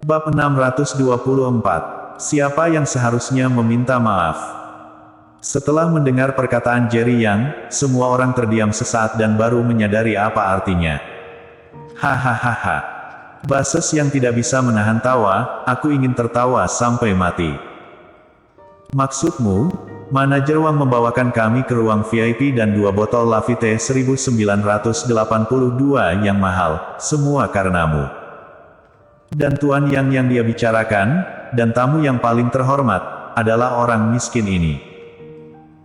Bab 624. Siapa yang seharusnya meminta maaf? Setelah mendengar perkataan Jerry Yang, semua orang terdiam sesaat dan baru menyadari apa artinya. Hahaha. Bases yang tidak bisa menahan tawa, aku ingin tertawa sampai mati. Maksudmu? Manajer Wang membawakan kami ke ruang VIP dan 2 botol Lafite 1982 yang mahal, semua karenamu. Dan Tuan yang dia bicarakan, dan tamu yang paling terhormat, adalah orang miskin ini.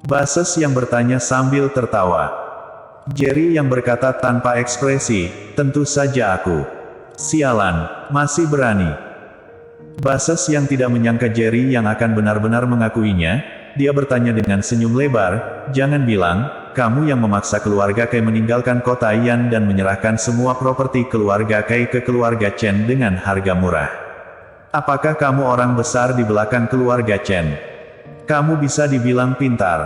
Bases yang bertanya sambil tertawa. Jerry yang berkata tanpa ekspresi, tentu saja aku. Sialan, masih berani. Bases yang tidak menyangka Jerry yang akan benar-benar mengakuinya, dia bertanya dengan senyum lebar, jangan bilang, kamu yang memaksa keluarga Kai meninggalkan kota Yan dan menyerahkan semua properti keluarga Kai ke keluarga Chen dengan harga murah. Apakah kamu orang besar di belakang keluarga Chen? Kamu bisa dibilang pintar.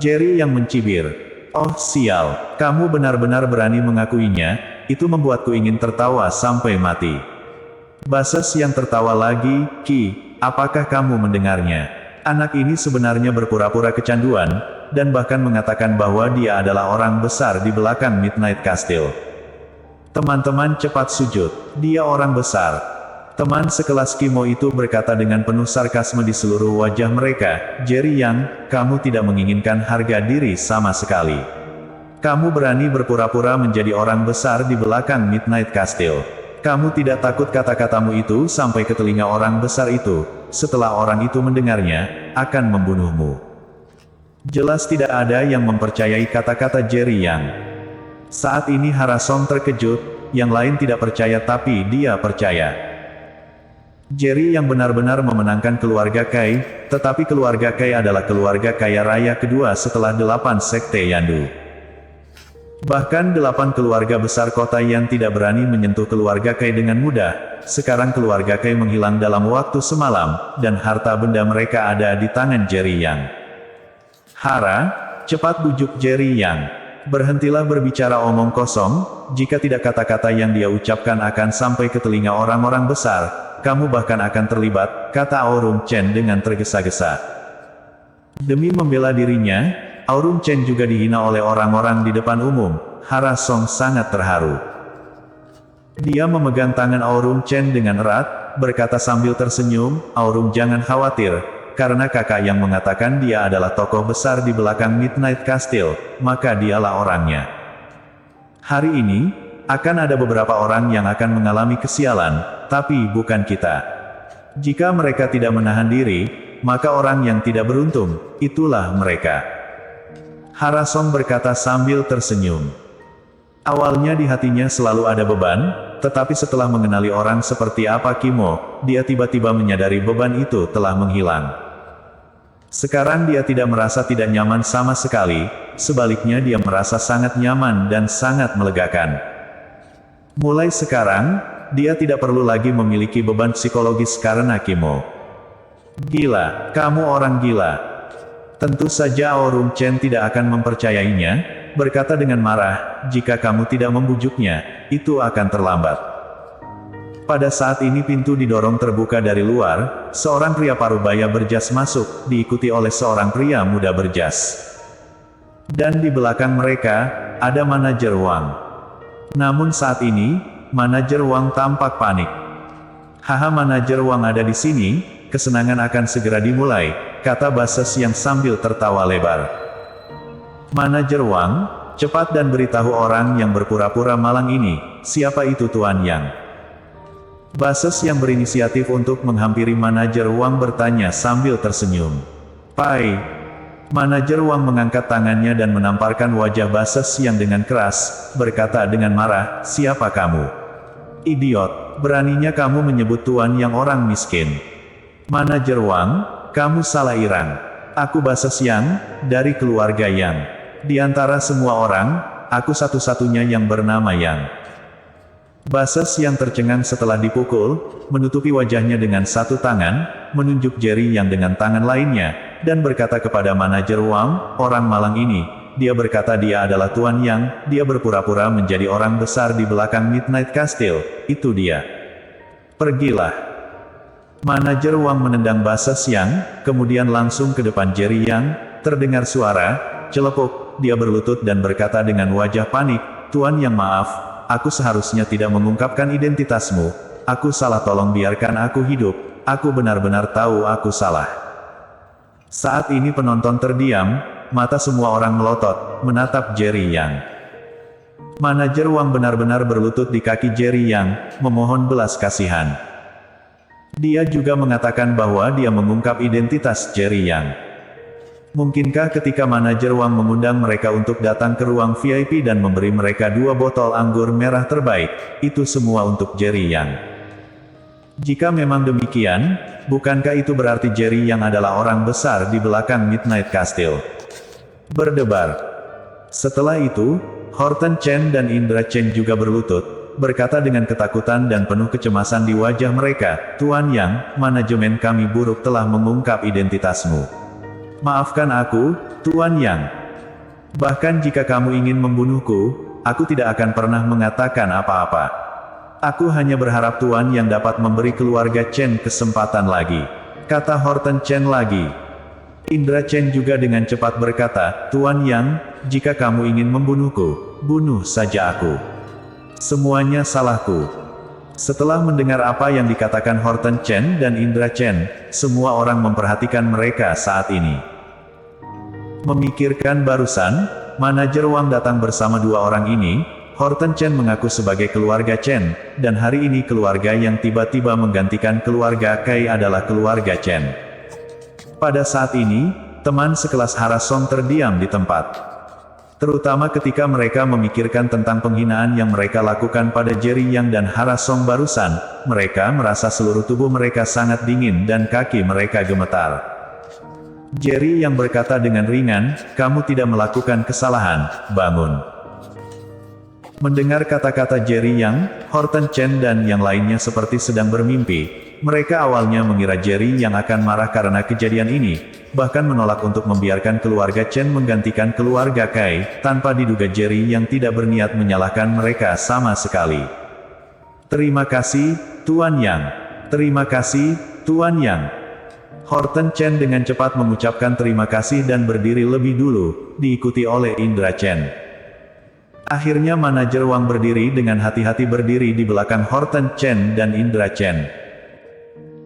Jerry yang mencibir. Oh sial, kamu benar-benar berani mengakuinya, itu membuatku ingin tertawa sampai mati. Bases yang tertawa lagi, Ki, apakah kamu mendengarnya? Anak ini sebenarnya berpura-pura kecanduan, dan bahkan mengatakan bahwa dia adalah orang besar di belakang Midnight Castle. Teman-teman cepat sujud, dia orang besar. Teman sekelas Kimo itu berkata dengan penuh sarkasme di seluruh wajah mereka, Jerry Yang, kamu tidak menginginkan harga diri sama sekali. Kamu berani berpura-pura menjadi orang besar di belakang Midnight Castle. Kamu tidak takut kata-katamu itu sampai ke telinga orang besar itu, setelah orang itu mendengarnya, akan membunuhmu. Jelas tidak ada yang mempercayai kata-kata Jerry Yang. Saat ini Harasong terkejut, yang lain tidak percaya tapi dia percaya. Jerry yang benar-benar memenangkan keluarga Kai, tetapi keluarga Kai adalah keluarga kaya raya kedua setelah 8 sekte Yandu. Bahkan 8 keluarga besar kota yang tidak berani menyentuh keluarga Kai dengan mudah, sekarang keluarga Kai menghilang dalam waktu semalam, dan harta benda mereka ada di tangan Jerry Yang. Hara, cepat bujuk Jerry Yang. Berhentilah berbicara omong kosong, jika tidak kata-kata yang dia ucapkan akan sampai ke telinga orang-orang besar, kamu bahkan akan terlibat, kata Aurum Chen dengan tergesa-gesa. Demi membela dirinya, Aurum Chen juga dihina oleh orang-orang di depan umum. Harasong sangat terharu. Dia memegang tangan Aurum Chen dengan erat, berkata sambil tersenyum, Aurum jangan khawatir, karena kakak yang mengatakan dia adalah tokoh besar di belakang Midnight Castle, maka dialah orangnya. Hari ini, akan ada beberapa orang yang akan mengalami kesialan, tapi bukan kita. Jika mereka tidak menahan diri, maka orang yang tidak beruntung, itulah mereka. Harasong berkata sambil tersenyum. Awalnya di hatinya selalu ada beban, tetapi setelah mengenali orang seperti apa Kimo, dia tiba-tiba menyadari beban itu telah menghilang. Sekarang dia tidak merasa tidak nyaman sama sekali, sebaliknya dia merasa sangat nyaman dan sangat melegakan. Mulai sekarang, dia tidak perlu lagi memiliki beban psikologis karena Kimo. Gila, kamu orang gila. Tentu saja Aurum Chen tidak akan mempercayainya, berkata dengan marah, jika kamu tidak membujuknya, itu akan terlambat. Pada saat ini pintu didorong terbuka dari luar, seorang pria parubaya berjas masuk, diikuti oleh seorang pria muda berjas. Dan di belakang mereka, ada manajer Wang. Namun saat ini, manajer Wang tampak panik. Haha, manajer Wang ada di sini, kesenangan akan segera dimulai, kata Bases yang sambil tertawa lebar. Manajer Wang, cepat dan beritahu orang yang berpura-pura malang ini, siapa itu Tuan Yang? Bases yang berinisiatif untuk menghampiri manajer Wang bertanya sambil tersenyum. Pai. Manajer Wang mengangkat tangannya dan menamparkan wajah Bases yang dengan keras, berkata dengan marah, siapa kamu? Idiot, beraninya kamu menyebut Tuan Yang orang miskin. Manajer Wang, kamu salah irang. Aku Bases Yang, dari keluarga Yang. Di antara semua orang, aku satu-satunya yang bernama Yang. Bases yang tercengang setelah dipukul, menutupi wajahnya dengan satu tangan, menunjuk Jerry Yang dengan tangan lainnya, dan berkata kepada manajer Wang, orang malang ini, dia berkata dia adalah Tuan Yang, dia berpura-pura menjadi orang besar di belakang Midnight Castle, itu dia. Pergilah. Manajer Wang menendang basa Xiang, kemudian langsung ke depan Jerry Yang. Terdengar suara celepuk. Dia berlutut dan berkata dengan wajah panik, "Tuan Yang, maaf, aku seharusnya tidak mengungkapkan identitasmu. Aku salah, tolong biarkan aku hidup. Aku benar-benar tahu aku salah." Saat ini penonton terdiam, mata semua orang melotot, menatap Jerry Yang. Manajer Wang benar-benar berlutut di kaki Jerry Yang, memohon belas kasihan. Dia juga mengatakan bahwa dia mengungkap identitas Jerry Yang. Mungkinkah ketika manajer Wang mengundang mereka untuk datang ke ruang VIP dan memberi mereka 2 botol anggur merah terbaik, itu semua untuk Jerry Yang? Jika memang demikian, bukankah itu berarti Jerry Yang adalah orang besar di belakang Midnight Castle? Berdebar. Setelah itu, Horton Chen dan Indra Chen juga berlutut, berkata dengan ketakutan dan penuh kecemasan di wajah mereka, "Tuan Yang, manajemen kami buruk telah mengungkap identitasmu. Maafkan aku, Tuan Yang. Bahkan jika kamu ingin membunuhku, aku tidak akan pernah mengatakan apa-apa. Aku hanya berharap Tuan Yang dapat memberi keluarga Chen kesempatan lagi," kata Horton Chen lagi. Indra Chen juga dengan cepat berkata, "Tuan Yang, jika kamu ingin membunuhku, bunuh saja aku. Semuanya salahku." Setelah mendengar apa yang dikatakan Horton Chen dan Indra Chen, semua orang memperhatikan mereka saat ini. Memikirkan barusan, manajer Wang datang bersama 2 orang ini. Horton Chen mengaku sebagai keluarga Chen, dan hari ini keluarga yang tiba-tiba menggantikan keluarga Kai adalah keluarga Chen. Pada saat ini, teman sekelas Hara Song terdiam di tempat. Terutama ketika mereka memikirkan tentang penghinaan yang mereka lakukan pada Jerry Yang dan Hara Song barusan, mereka merasa seluruh tubuh mereka sangat dingin dan kaki mereka gemetar. Jerry Yang berkata dengan ringan, "Kamu tidak melakukan kesalahan, bangun." Mendengar kata-kata Jerry Yang, Horton Chen dan yang lainnya seperti sedang bermimpi. Mereka awalnya mengira Jerry Yang akan marah karena kejadian ini, bahkan menolak untuk membiarkan keluarga Chen menggantikan keluarga Kai, tanpa diduga Jerry Yang tidak berniat menyalahkan mereka sama sekali. "Terima kasih, Tuan Yang. Terima kasih, Tuan Yang." Horton Chen dengan cepat mengucapkan terima kasih dan berdiri lebih dulu, diikuti oleh Indra Chen. Akhirnya manajer Wang berdiri dengan hati-hati berdiri di belakang Horton Chen dan Indra Chen.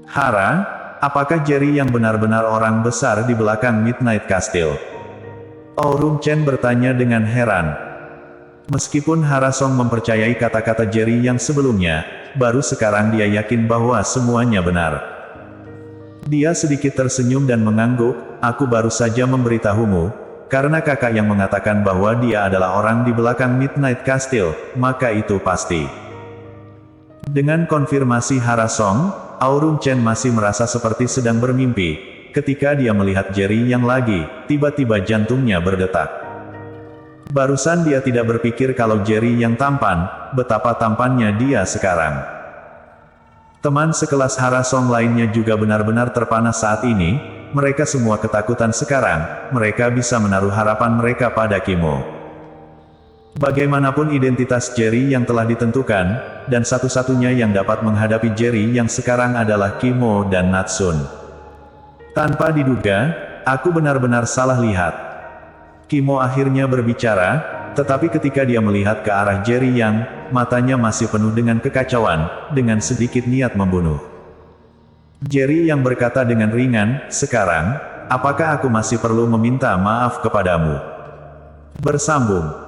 "Hara, apakah Jerry Yang benar-benar orang besar di belakang Midnight Castle?" Aurum Chen bertanya dengan heran. Meskipun Hara Song mempercayai kata-kata Jerry Yang sebelumnya, baru sekarang dia yakin bahwa semuanya benar. Dia sedikit tersenyum dan mengangguk, "Aku baru saja memberitahumu, karena kakak yang mengatakan bahwa dia adalah orang di belakang Midnight Castle, maka itu pasti." Dengan konfirmasi Hara Song, Aurum Chen masih merasa seperti sedang bermimpi. Ketika dia melihat Jerry Yang lagi, tiba-tiba jantungnya berdetak. Barusan dia tidak berpikir kalau Jerry Yang tampan, betapa tampannya dia sekarang. Teman sekelas Hara Song lainnya juga benar-benar terpana saat ini. Mereka semua ketakutan sekarang. Mereka bisa menaruh harapan mereka pada Kimo. Bagaimanapun identitas Jerry Yang telah ditentukan, dan satu-satunya yang dapat menghadapi Jerry Yang sekarang adalah Kimo dan Natsun. Tanpa diduga, aku benar-benar salah lihat. Kimo akhirnya berbicara, tetapi ketika dia melihat ke arah Jerry Yang, matanya masih penuh dengan kekacauan, dengan sedikit niat membunuh. Jerry Yang berkata dengan ringan, "Sekarang, apakah aku masih perlu meminta maaf kepadamu?" Bersambung.